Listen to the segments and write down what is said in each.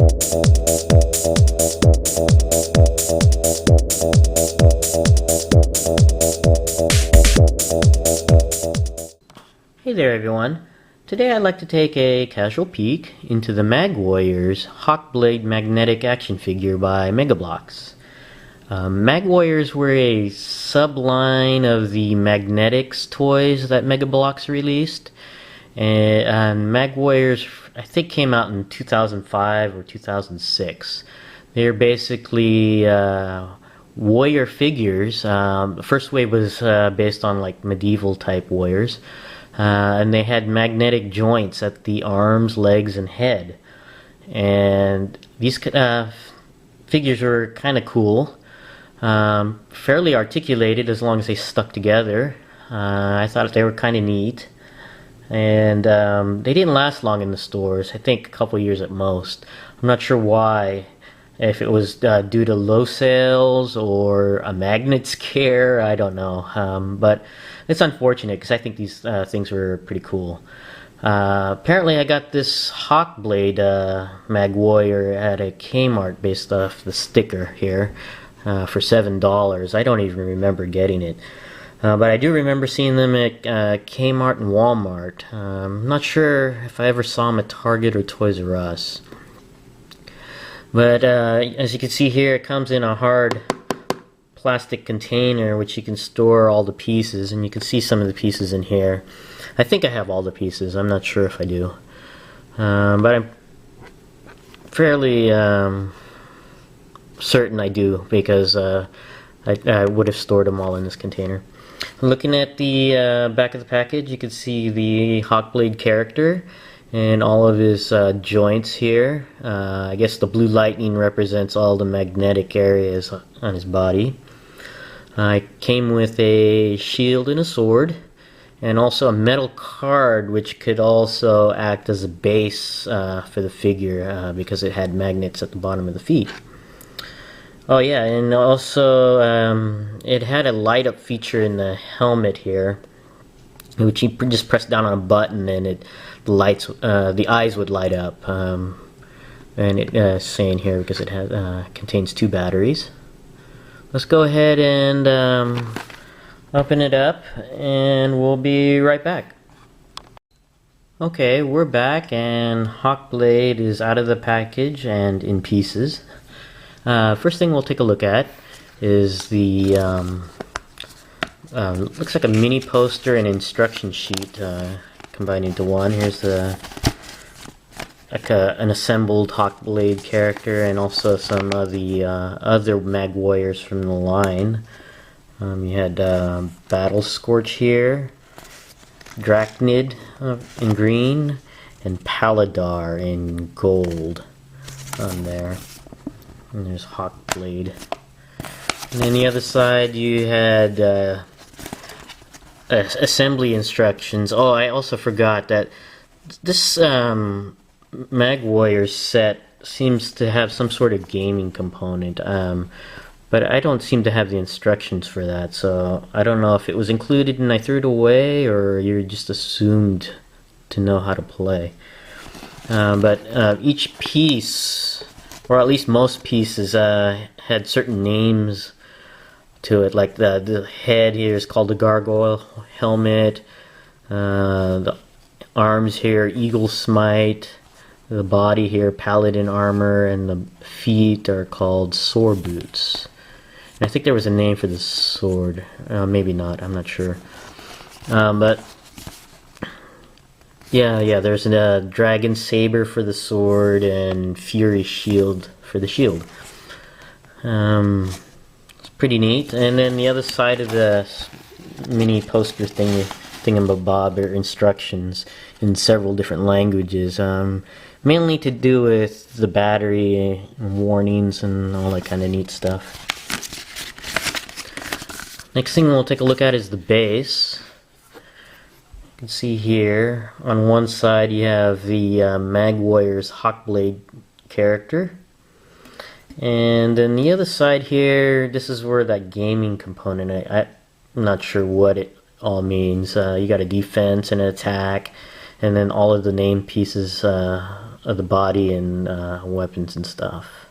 Hey there everyone. Today I'd like to take a casual peek into the Mag Warriors Hawkblade magnetic action figure by Mega Bloks. Mag Warriors were a subline of the Magnetics toys that Mega Bloks released. And Mag Warriors, I think, came out in 2005 or 2006. They're basically warrior figures. The first wave was based on like medieval type warriors. And they had magnetic joints at the arms, legs, and head. And these figures were kind of cool. Fairly articulated as long as they stuck together. I thought they were kind of neat. And they didn't last long in the stores. I think a couple years at most. I'm not sure why. If it was due to low sales or a magnet scare, I don't know. But it's unfortunate because I think these things were pretty cool. Apparently I got this Hawkblade Mag Warrior at a Kmart based off the sticker here for $7. I don't even remember getting it. But I do remember seeing them at Kmart and Walmart. I'm not sure if I ever saw them at Target or Toys R Us. But as you can see here, it comes in a hard plastic container which you can store all the pieces, and you can see some of the pieces in here. I think I have all the pieces. I'm not sure if I do. But I'm fairly certain I do, because I would have stored them all in this container. Looking at the back of the package, you can see the Hawkblade character and all of his joints here. I guess the blue lightning represents all the magnetic areas on his body. I came with a shield and a sword, and also a metal card which could also act as a base for the figure because it had magnets at the bottom of the feet. Oh yeah, and also it had a light up feature in the helmet here, which you just press down on a button and the eyes would light up. And it's saying here because it has contains 2 batteries. Let's go ahead and open it up, and we'll be right back. Okay, we're back, and Hawkblade is out of the package and in pieces. First thing we'll take a look at is the looks like a mini poster and instruction sheet combined into one. Here's the an assembled Hawkblade character, and also some of the other Mag Warriors from the line. You had Battle Scorch here, Drachnid in green, and Paladar in gold on there. And there's Hawkblade. And then the other side you had assembly instructions. Oh, I also forgot that this Mag Warriors set seems to have some sort of gaming component, but I don't seem to have the instructions for that, so I don't know if it was included and I threw it away, or you're just assumed to know how to play. But each piece, or at least most pieces, had certain names to it. Like the head here is called the Gargoyle Helmet, the arms here, Eagle Smite, the body here, Paladin Armor, and the feet are called Sword Boots. And I think there was a name for the sword. Maybe not, I'm not sure. But yeah, there's a Dragon Saber for the sword and Fury Shield for the shield. It's pretty neat. And then the other side of the mini poster thingamabob are instructions in several different languages, mainly to do with the battery and warnings and all that kind of neat stuff. Next thing we'll take a look at is the base. You can see here on one side you have the Mag Warriors Hawkblade character, and then the other side here, this is where that gaming component, I'm not sure what it all means. You got a defense and an attack, and then all of the name pieces of of the body and weapons and stuff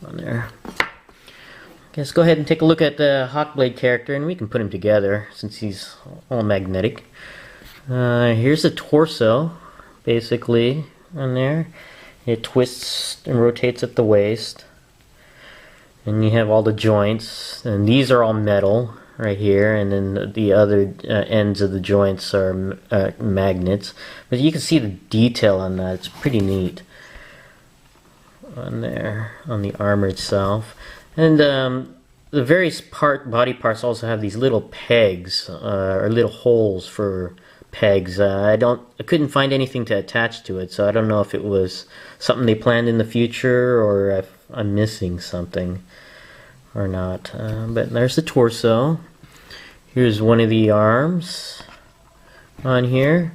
on there. Okay, let's go ahead and take a look at the Hawkblade character, and we can put him together since he's all magnetic. Here's the torso, basically, on there. It twists and rotates at the waist. And you have all the joints, and these are all metal right here, and then the other ends of the joints are magnets. But you can see the detail on that. It's pretty neat on there, on the armor itself. And the various body parts also have these little pegs, or little holes for pegs. I couldn't find anything to attach to it, so I don't know if it was something they planned in the future or if I'm missing something or not. But there's the torso. Here's one of the arms on here.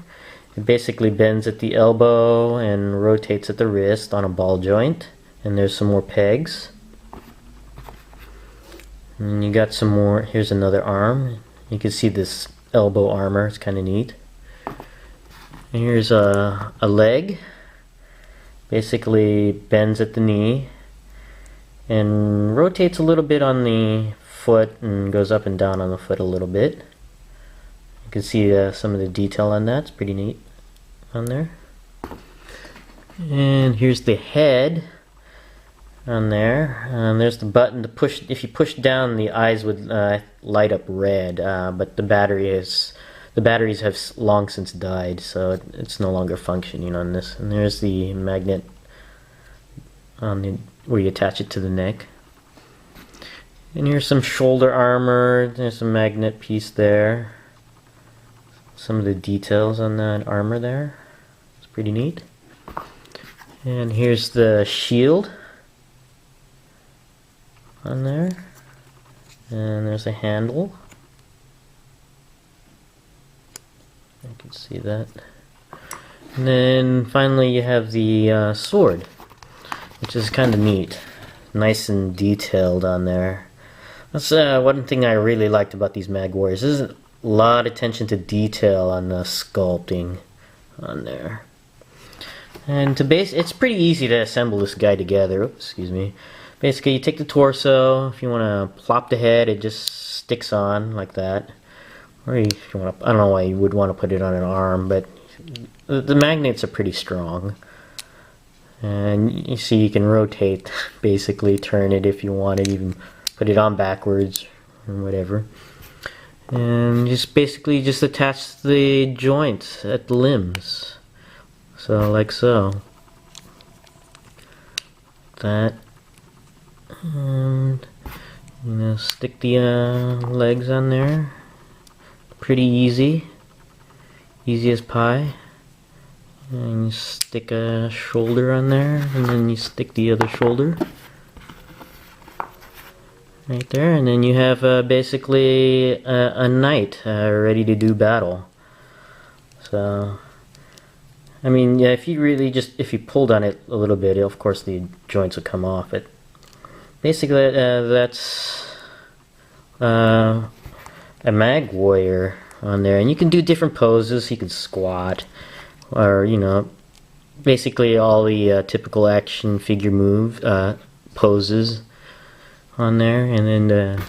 It basically bends at the elbow and rotates at the wrist on a ball joint. And there's some more pegs. And you got some more. Here's another arm. You can see this elbow armor. It's kind of neat. And here's a leg. Basically bends at the knee and rotates a little bit on the foot and goes up and down on the foot a little bit. You can see some of the detail on that. It's pretty neat on there. And here's the head on there. And there's the button to push. If you push down, the eyes would light up red, but the batteries have long since died, so it's no longer functioning on this. And there's the magnet on where you attach it to the neck. And here's some shoulder armor. There's a magnet piece there. Some of the details on that armor there. It's pretty neat. And here's the shield on there. And there's a handle. I can see that. And then finally you have the sword, which is kind of neat. Nice and detailed on there. That's one thing I really liked about these Mag Warriors. There's a lot of attention to detail on the sculpting on there. And it's pretty easy to assemble this guy together. Oops, excuse me. Basically, you take the torso. If you want to plop the head, it just sticks on like that. Or if you want to, I don't know why you would want to put it on an arm, but the magnets are pretty strong. And you see you can rotate, basically turn it if you want it, even put it on backwards or whatever. And just basically just attach the joints at the limbs. So like so. That. And stick the legs on there. Pretty easy. Easy as pie. And you stick a shoulder on there, and then you stick the other shoulder right there, and then you have basically a knight ready to do battle. So, I mean, yeah, if you pulled on it a little bit, of course the joints will come off. But basically, that's a Mag Warrior on there, and you can do different poses. You can squat, or basically all the typical action figure poses on there, and then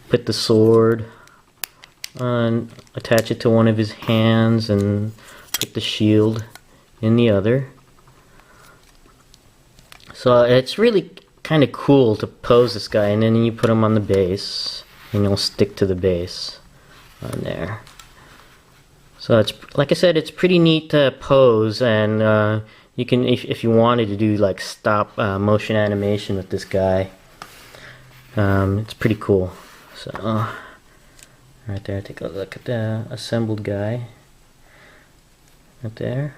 put the sword on, attach it to one of his hands, and put the shield in the other. So it's really kind of cool to pose this guy, and then you put him on the base, and you'll stick to the base on there. So it's, like I said, it's pretty neat to pose, and you can, if you wanted to do like stop motion animation with this guy, it's pretty cool. So right there, take a look at the assembled guy right there.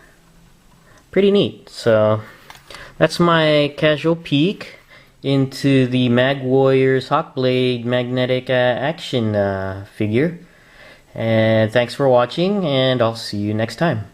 Pretty neat. So that's my casual peek into the Mag Warriors Hawkblade magnetic action figure. And thanks for watching, and I'll see you next time.